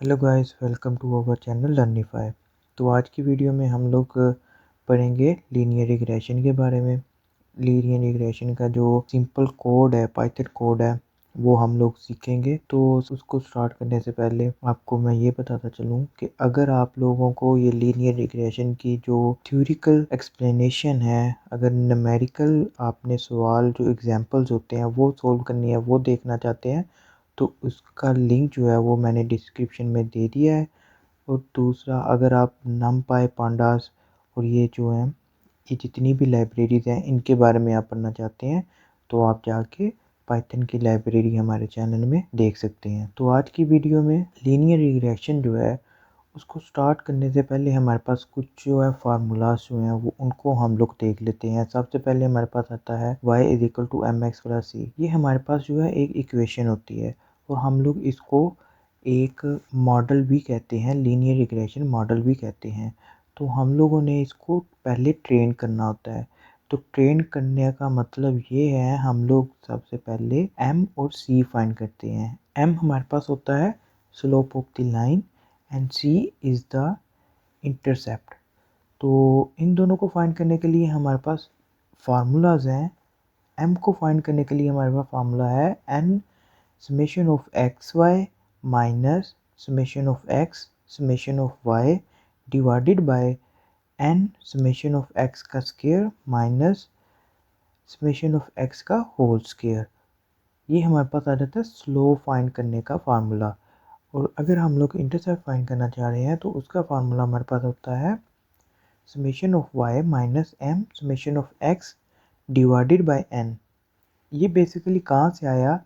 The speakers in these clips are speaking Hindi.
Hello guys, welcome to our channel Learnify. तो आज की वीडियो में हम लोग पढ़ेंगे लीनियर रिग्रेशन के बारे में। लीनियर रिग्रेशन का जो सिंपल कोड है, पाइथन कोड है, वो हम लोग सीखेंगे। तो उसको स्टार्ट करने से पहले आपको मैं ये बताता चलूँ कि अगर आप लोगों को ये लीनियर रिग्रेशन की जो थ्योरिकल एक्सप्लेनेशन है, अगर न्यूमेरिकल आपने सवाल जो एग्जांपल्स होते हैं वो सॉल्व करनी है, वो देखना चाहते हैं, तो उसका लिंक जो है वो मैंने डिस्क्रिप्शन में दे दिया है। और दूसरा, अगर आप numpy pandas और ये जो हैं, ये जितनी भी लाइब्रेरीज़ हैं, इनके बारे में आप पढ़ना चाहते हैं, तो आप जाके पाइथन की लाइब्रेरी हमारे चैनल में देख सकते हैं। तो आज की वीडियो में लीनियर रिग्रेशन जो है उसको स्टार्ट करने से पहले हमारे पास कुछ जो है फार्मूलाज जो हैं वो उनको हम लोग देख लेते हैं। सबसे पहले हमारे पास आता है y is equal to m x plus c. ये हमारे पास जो है एक इक्वेशन होती है और हम लोग इसको एक मॉडल भी कहते हैं, लीनियर रिग्रेशन मॉडल भी कहते हैं। तो हम लोगों ने इसको पहले ट्रेन करना होता है। तो ट्रेन करने का मतलब ये है, हम लोग सबसे पहले m और c फाइंड करते हैं। m हमारे पास होता है slope of the line and c is the intercept. तो इन दोनों को फाइंड करने के लिए हमारे पास फार्मूलाज हैं। m को फाइंड करने के लिए हमारे पास फार्मूला है n summation of x y minus summation of x summation of y divided by n summation of x का square minus summation of x का होल स्क्वायर। ये हमारे पास आ जाता है स्लोप फाइंड करने का फार्मूला। और अगर हम लोग इंटरसेप्ट फाइंड करना चाह रहे हैं तो उसका फार्मूला हमारे पास होता है summation of y minus m summation of x divided by n. ये बेसिकली कहाँ से आया?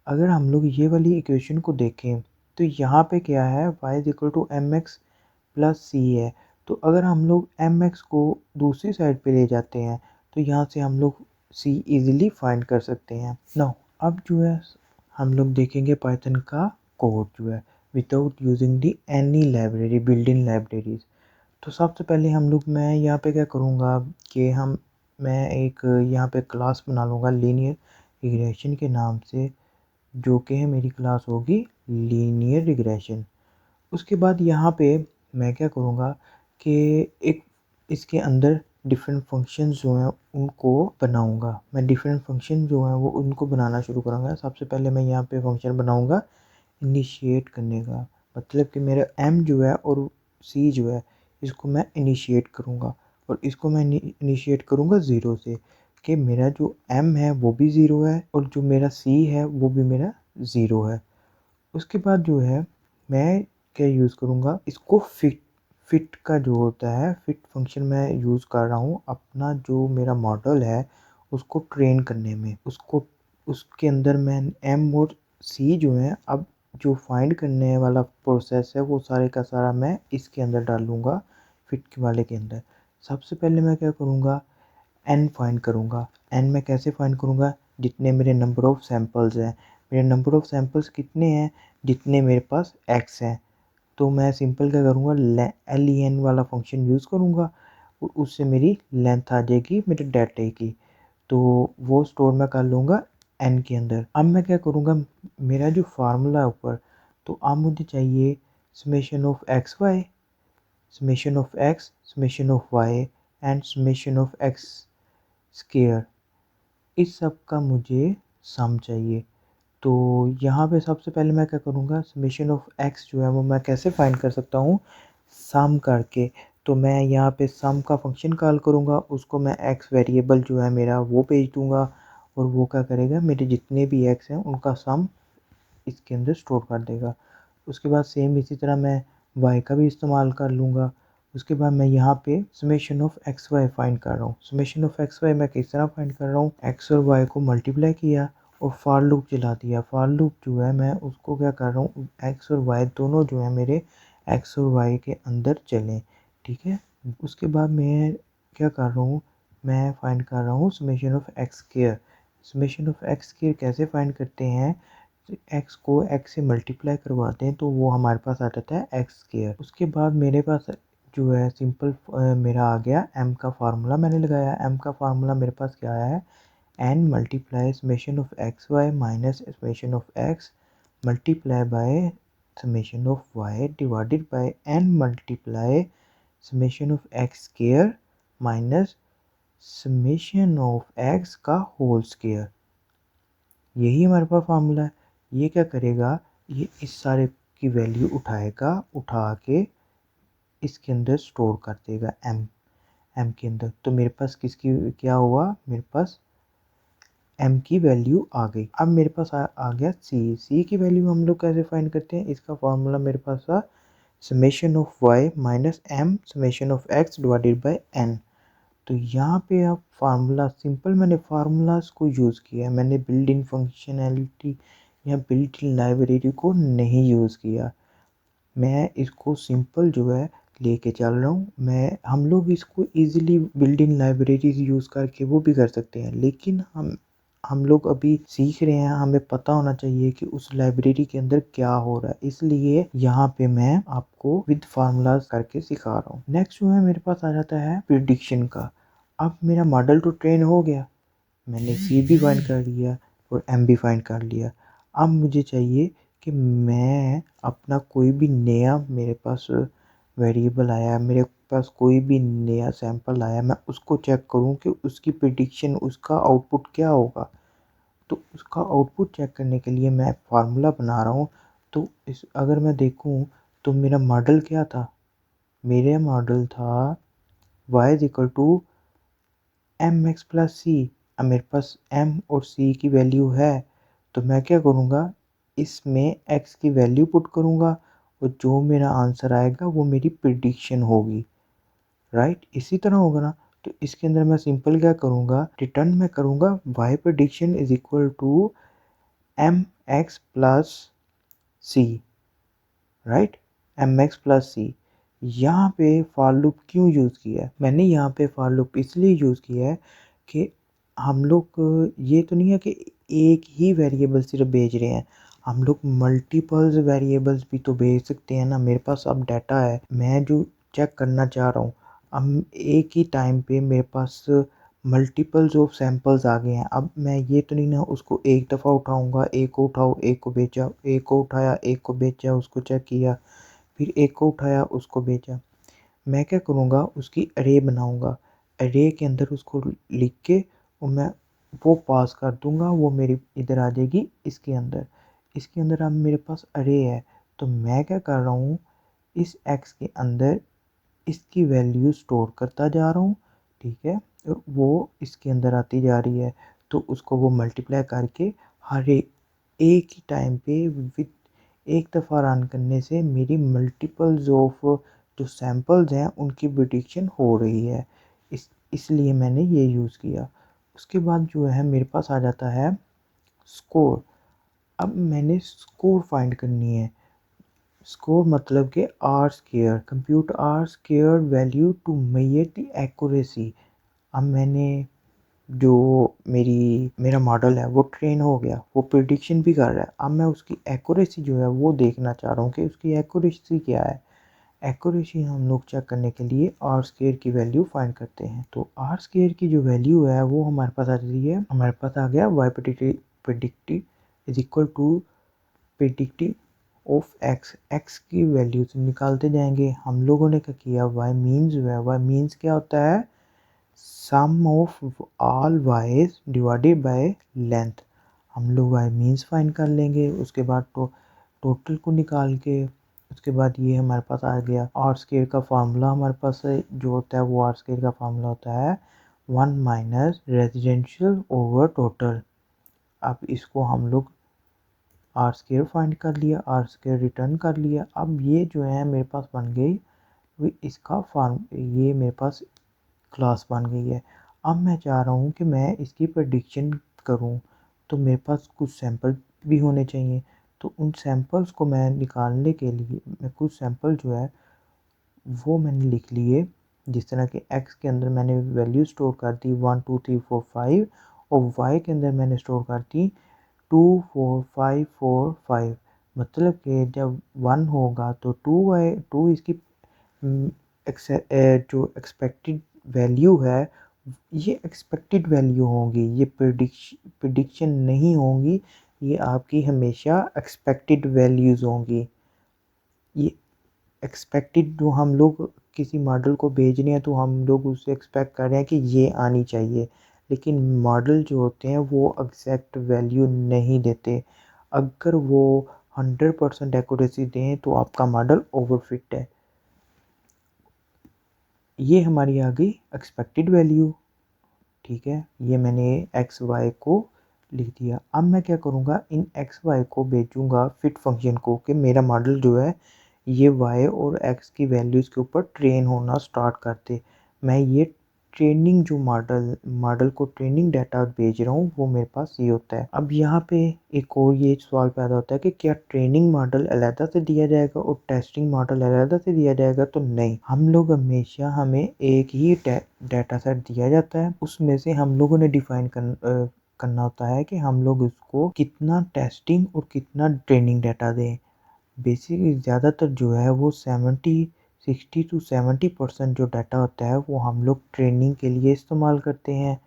अगर हम लोग ये वाली इक्वेशन को देखें तो यहाँ पे क्या है, y is equal to m x plus c है। तो अगर हम लोग एम एक्स को दूसरी साइड पे ले जाते हैं तो यहाँ से हम लोग c इजीली फाइंड कर सकते हैं। नाउ अब जो है हम लोग देखेंगे पाइथन का कोड जो है without using the any library, built in libraries. तो सबसे पहले हम लोग, मैं यहाँ पे क्या करूँगा कि मैं एक यहाँ पे क्लास बना लूँगा लीनियर रिग्रेशन के नाम से, जो कि है मेरी क्लास होगी लीनियर रिग्रेशन। उसके बाद यहाँ पे मैं क्या करूँगा कि एक इसके अंदर डिफरेंट फंक्शंस जो हैं उनको बनाऊँगा। मैं डिफरेंट फंक्शन जो हैं वो उनको बनाना शुरू करूँगा। सबसे पहले मैं यहाँ पे फंक्शन बनाऊँगा इनिशिएट करने का, मतलब कि मेरा m जो है और c जो है इसको मैं इनिशिएट करूँगा और इसको मैं इनिशिएट करूँगा ज़ीरो से, कि मेरा जो m है वो भी ज़ीरो है और जो मेरा c है वो भी मेरा ज़ीरो है। उसके बाद जो है मैं क्या यूज़ करूँगा, इसको फिट का जो होता है, फिट फंक्शन मैं यूज़ कर रहा हूँ अपना जो मेरा मॉडल है उसको ट्रेन करने में। उसके अंदर मैं m और c जो है, अब जो फाइंड करने वाला प्रोसेस है वो सारे का सारा मैं इसके अंदर डालूँगा, फिट वाले के अंदर। सबसे पहले मैं क्या करूँगा, n फाइंड करूँगा। n मैं कैसे फाइंड करूँगा, जितने मेरे नंबर ऑफ़ सैम्पल्स हैं। मेरे नंबर ऑफ़ सैम्पल्स कितने हैं, जितने मेरे पास x हैं। तो मैं सिंपल क्या करूँगा, len वाला फंक्शन यूज़ करूँगा और उससे मेरी लेंथ आ जाएगी मेरे डाटे की। तो वो स्टोर मैं कर लूँगा n के अंदर। अब मैं क्या करूँगा, मेरा जो फार्मूला है ऊपर, तो अब मुझे चाहिए summation of x y, summation of x, summation of y and summation of x square. इस सब का मुझे सम चाहिए। तो यहाँ पे सबसे पहले मैं क्या करूँगा, समेशन ऑफ एक्स जो है वो मैं कैसे फाइंड कर सकता हूँ, सम करके। तो मैं यहाँ पे सम का फंक्शन कॉल करूँगा, उसको मैं एक्स वेरिएबल जो है मेरा वो भेज दूँगा और वो क्या करेगा, मेरे जितने भी एक्स हैं उनका सम इसके अंदर स्टोर कर देगा। उसके बाद सेम इसी तरह मैं वाई का भी इस्तेमाल कर लूँगा। उसके बाद मैं यहाँ पे summation of x y find कर रहा हूँ। समेशन ऑफ एक्स वाई मैं किस तरह फाइंड कर रहा हूँ, एक्स और वाई को मल्टीप्लाई किया और फॉर लूप चला दिया। फॉर लूप जो है मैं उसको क्या कर रहा हूँ, एक्स और वाई दोनों जो है मेरे एक्स और वाई के अंदर चलें, ठीक है। उसके बाद मैं क्या कर रहा हूँ, मैं फाइंड कर रहा हूँ summation of x square. Summation of x square कैसे फाइंड करते हैं, एक्स को एक्स से मल्टीप्लाई करवाते हैं तो वो हमारे पास आ जाता है एक्स स्क्वायर। उसके बाद मेरे पास जो है सिंपल मेरा आ गया m का फार्मूला मैंने लगाया। m का फार्मूला मेरे पास क्या आया है, n multiply summation of x y minus summation of x multiply by summation of y divided by n multiply summation of x square minus summation of x का होल स्क्वायर। यही हमारे पास फार्मूला है। ये क्या करेगा, ये इस सारे की वैल्यू उठाएगा, उठा के इसके अंदर स्टोर कर देगा m के अंदर। तो मेरे पास किसकी क्या हुआ, मेरे पास m की वैल्यू आ गई। अब मेरे पास आ गया c की वैल्यू हम लोग कैसे फाइंड करते हैं, इसका फार्मूला मेरे पास था summation of y minus m summation of x divided by n। तो यहाँ पे अब फार्मूला सिंपल, मैंने फार्मूलाज को यूज़ किया है, मैंने बिल्ट इन फंक्शनैलिटी या बिल्ट इन लाइब्रेरी को नहीं यूज़ किया। मैं इसको सिंपल जो है लेके चल रहा हूँ। हम लोग इसको easily built in library use करके वो भी कर सकते हैं, लेकिन हम लोग अभी सीख रहे हैं, हमें पता होना चाहिए कि उस लाइब्रेरी के अंदर क्या हो रहा है, इसलिए यहाँ पे मैं आपको विद फार्मूलाज करके सिखा रहा हूँ। नेक्स्ट जो है मेरे पास आ जाता है प्रिडिक्शन का। अब मेरा मॉडल तो ट्रेन हो गया, मैंने सी भी फाइंड कर लिया और एम भी फाइंड कर लिया। अब मुझे चाहिए कि मैं अपना कोई भी नया, मेरे पास वेरिएबल आया, मेरे पास कोई भी नया सैंपल आया, मैं उसको चेक करूं कि उसकी प्रिडिक्शन, उसका आउटपुट क्या होगा। तो उसका आउटपुट चेक करने के लिए मैं फार्मूला बना रहा हूँ। तो अगर मैं देखूँ तो मेरा मॉडल क्या था, मेरा मॉडल था y is equal to m x plus c. अब मेरे पास m और c की वैल्यू है, तो मैं क्या करूँगा, इसमें x की वैल्यू पुट करूँगा और जो मेरा आंसर आएगा वो मेरी प्रिडिक्शन होगी, राइट। इसी तरह होगा ना। तो इसके अंदर मैं सिंपल क्या करूँगा, रिटर्न में करूँगा y prediction is equal to m x plus c, right, m x plus c. यहाँ पे फॉर लूप क्यों यूज़ किया है, मैंने यहाँ पे फॉर लूप इसलिए यूज़ किया है कि हम लोग ये तो नहीं है कि एक ही वेरिएबल सिर्फ भेज रहे हैं, हम लोग मल्टीपल्स वेरिएबल्स भी तो भेज सकते हैं ना। मेरे पास अब डाटा है, मैं जो चेक करना चाह रहा हूँ, अब एक ही टाइम पे मेरे पास मल्टीपल्स ऑफ सैंपल्स आ गए हैं। अब मैं ये तो नहीं ना उसको एक दफ़ा उठाऊंगा, एक को उठाओ, एक को बेचा, एक को उठाया, एक को बेचा, उसको चेक किया, फिर एक को उठाया, उसको बेचा। मैं क्या करूँगा, उसकी अरे बनाऊँगा, अरे के अंदर उसको लिख के और मैं वो पास कर दूँगा, वो मेरी इधर आ जाएगी इसके अंदर। इसके अंदर अब मेरे पास अरे है, तो मैं क्या कर रहा हूँ, इस एक्स के अंदर इसकी वैल्यू स्टोर करता जा रहा हूँ, ठीक है, और वो इसके अंदर आती जा रही है। तो उसको वो मल्टीप्लाई करके हर एक ही टाइम पे विद एक दफ़ा रन करने से मेरी मल्टीपल्स ऑफ जो सैंपल्स हैं उनकी प्रिडिक्शन हो रही है। इसलिए मैंने ये यूज़ किया। उसके बाद जो है मेरे पास आ जाता है स्कोर। अब मैंने स्कोर फाइंड करनी है। स्कोर मतलब कि R square, compute R square value to measure the accuracy. अब मैंने जो मेरा मॉडल है वो ट्रेन हो गया, वो प्रिडिक्शन भी कर रहा है। अब मैं उसकी एक्यूरेसी जो है वो देखना चाह रहा हूँ कि उसकी एक्यूरेसी क्या है। एक्यूरेसी हम लोग चेक करने के लिए आर स्क्वायर की वैल्यू फाइंड करते हैं। तो आर स्क्वायर की जो वैल्यू है वो हमारे पास आ रही है, हमारे पास आ गया y predictive is equal to predictive of x की वैल्यू से निकालते जाएंगे। हम लोगों ने क्या किया, वाई मीन्स जो है, वाई मीन्स क्या होता है, sum of all y's divided by length. हम लोग वाई मीन्स फाइंड कर लेंगे, उसके बाद टोटल को निकाल के, उसके बाद ये हमारे पास आ गया आर स्क्वायर का फार्मूला। हमारे पास जो होता है वो आर स्क्वायर का फार्मूला होता है 1 माइनस रेजिडेंशियल ओवर टोटल। अब इसको हम लोग आर स्क्वायर फाइंड कर लिया, आर स्क्वायर रिटर्न कर लिया। अब ये जो है मेरे पास बन गई, इसका ये मेरे पास क्लास बन गई है। अब मैं चाह रहा हूँ कि मैं इसकी प्रेडिक्शन करूँ, तो मेरे पास कुछ सैंपल भी होने चाहिए। तो उन सैंपल्स को मैं निकालने के लिए मैं कुछ सैंपल जो है वो मैंने लिख लिए। जिस तरह के एक्स के अंदर मैंने वैल्यू स्टोर कर दी 1 2 3 4 5, और वाई के अंदर मैंने स्टोर कर दी 2 4 5 4 5। मतलब कि जब 1 होगा तो 2 इसकी जो एक्सपेक्टेड वैल्यू है, ये एक्सपेक्टेड वैल्यू होगी, ये प्रिडिक्शन नहीं होंगी, ये आपकी हमेशा एक्सपेक्टेड वैल्यूज़ होंगी, ये एक्सपेक्टेड जो हम लोग किसी मॉडल को भेज रहे हैं तो हम लोग उससे एक्सपेक्ट कर रहे हैं कि ये आनी चाहिए, लेकिन मॉडल जो होते हैं वो एग्जैक्ट वैल्यू नहीं देते। अगर वो 100% एक्यूरेसी दें तो आपका मॉडल ओवरफिट है। ये हमारी आ गई एक्सपेक्टेड वैल्यू। ठीक है, ये मैंने एक्स वाई को लिख दिया। अब मैं क्या करूँगा, इन एक्स वाई को भेजूँगा फिट फंक्शन को कि मेरा मॉडल जो है ये वाई और एक्स की वैल्यूज़ के ऊपर ट्रेन होना स्टार्ट कर दे। मैं ये ट्रेनिंग जो मॉडल को ट्रेनिंग डाटा भेज रहा हूँ वो मेरे पास ये होता है। अब यहाँ पे एक और ये सवाल पैदा होता है कि क्या ट्रेनिंग मॉडल अलहदा से दिया जाएगा और टेस्टिंग मॉडल अलहदा से दिया जाएगा? तो नहीं, हम लोग हमेशा हमें एक ही डाटा सेट दिया जाता है, उसमें से हम लोगों ने डिफाइन करना होता है कि हम लोग उसको कितना टेस्टिंग और कितना ट्रेनिंग डाटा दें। बेसिकली ज़्यादातर जो है वो 60 टू 70% जो डाटा होता है वो हम लोग ट्रेनिंग के लिए इस्तेमाल करते हैं,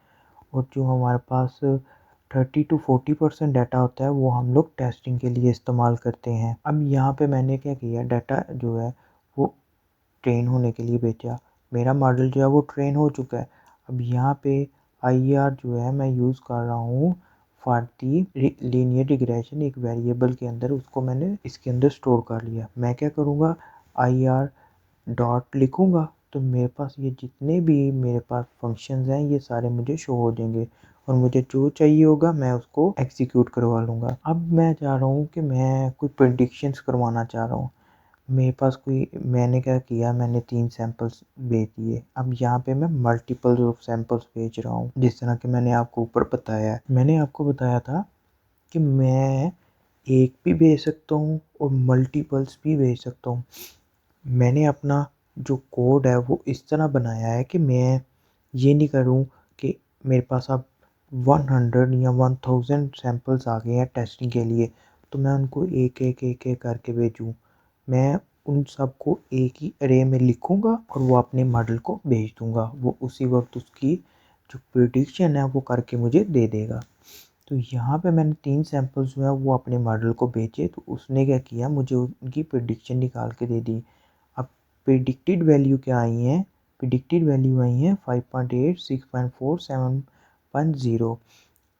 और जो हमारे पास 30 टू 40% डाटा होता है वो हम लोग टेस्टिंग के लिए इस्तेमाल करते हैं। अब यहाँ पे मैंने क्या किया, डाटा जो है वो ट्रेन होने के लिए भेजा। मेरा मॉडल जो है वो ट्रेन हो चुका है। अब यहाँ पे आई आर जो है मैं यूज़ कर रहा हूँ फॉर दी लीनियर रिग्रेशन, एक वेरिएबल के अंदर उसको मैंने इसके अंदर स्टोर कर लिया। मैं क्या करूँगा, आई आर डॉट लिखूँगा तो मेरे पास ये जितने भी मेरे पास फंक्शंस हैं ये सारे मुझे शो हो जाएंगे, और मुझे जो चाहिए होगा मैं उसको एग्जीक्यूट करवा लूँगा। अब मैं चाह रहा हूँ कि मैं कोई प्रेडिक्शंस करवाना चाह रहा हूँ। मेरे पास कोई, मैंने क्या किया, मैंने 3 सैंपल्स भेज दिए। अब यहाँ पे मैं मल्टीपल ऑफ सैंपल्स भेज रहा हूँ, जिस तरह कि मैंने आपको ऊपर बताया है। मैंने आपको बताया था कि मैं एक भी भेज सकता हूँ और मल्टीपल्स भी भेज सकता हूँ। मैंने अपना जो कोड है वो इस तरह बनाया है कि मैं ये नहीं करूँ कि मेरे पास अब 100 या 1000 सैंपल्स आ गए हैं टेस्टिंग के लिए तो मैं उनको एक एक करके भेजूँ। मैं उन सबको एक ही अरे में लिखूँगा और वो अपने मॉडल को भेज दूँगा। वो उसी वक्त उसकी जो प्रेडिक्शन है वो करके मुझे दे देगा। तो यहाँ पे मैंने 3 सैंपल्स जो है वो अपने मॉडल को भेजे, तो उसने क्या किया, मुझे उनकी प्रेडिक्शन निकाल के दे दी। अब प्रिडिक्टेड वैल्यू क्या आई है, प्रिडिक्टेड वैल्यू आई है 5.8, 6.4, 7.0।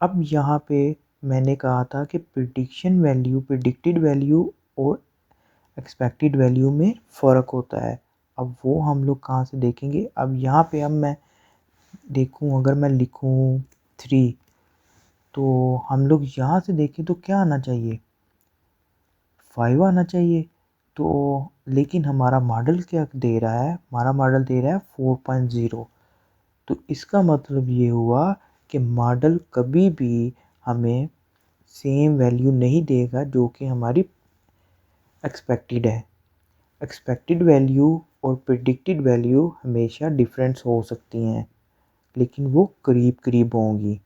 अब यहाँ पे मैंने कहा था कि प्रिडिक्शन वैल्यू, प्रिडिक्टेड वैल्यू और एक्सपेक्टेड वैल्यू में फ़र्क होता है। अब वो हम लोग कहाँ से देखेंगे, अब यहाँ पे अब मैं देखूँ, अगर मैं लिखूँ 3 तो हम लोग यहाँ से देखें तो क्या आना चाहिए, 5 आना चाहिए। तो लेकिन हमारा मॉडल क्या दे रहा है, हमारा मॉडल दे रहा है 4.0। तो इसका मतलब ये हुआ कि मॉडल कभी भी हमें सेम वैल्यू नहीं देगा जो कि हमारी एक्सपेक्टेड है। एक्सपेक्टेड वैल्यू और प्रिडिक्टेड वैल्यू हमेशा डिफरेंस हो सकती हैं, लेकिन वो करीब करीब होंगी।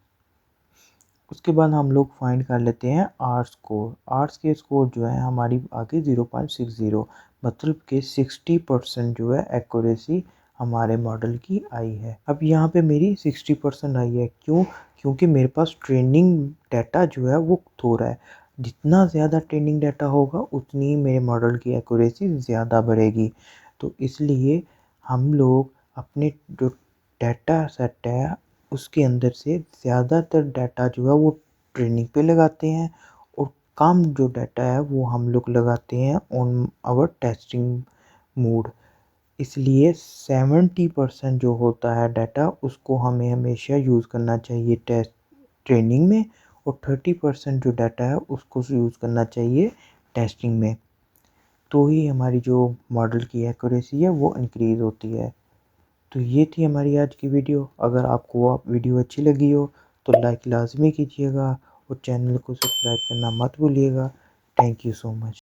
उसके बाद हम लोग फाइंड कर लेते हैं आर स्कोर। आर के स्कोर जो है हमारी आगे 0.60, मतलब कि 60% जो है एक्यूरेसी हमारे मॉडल की आई है। अब यहाँ पे मेरी 60% आई है, क्यों? क्योंकि मेरे पास ट्रेनिंग डाटा जो है वो थोड़ा है। जितना ज़्यादा ट्रेनिंग डाटा होगा उतनी मेरे मॉडल की एक्यूरेसी ज़्यादा बढ़ेगी। तो इसलिए हम लोग अपने जो डाटा सेट है उसके अंदर से ज़्यादातर डाटा जो है वो ट्रेनिंग पे लगाते हैं, और कम जो डाटा है वो हम लोग लगाते हैं ऑन आवर टेस्टिंग मोड। इसलिए 70% जो होता है डाटा उसको हमें हमेशा यूज़ करना चाहिए टेस्ट ट्रेनिंग में, और 30% जो डाटा है उसको यूज़ करना चाहिए टेस्टिंग में। तो ही हमारी जो मॉडल की एक्यूरेसी है वो इंक्रीज़ होती है। तो ये थी हमारी आज की वीडियो। अगर आपको वीडियो अच्छी लगी हो तो लाइक लाजमी कीजिएगा और चैनल को सब्सक्राइब करना मत भूलिएगा। Thank you so much.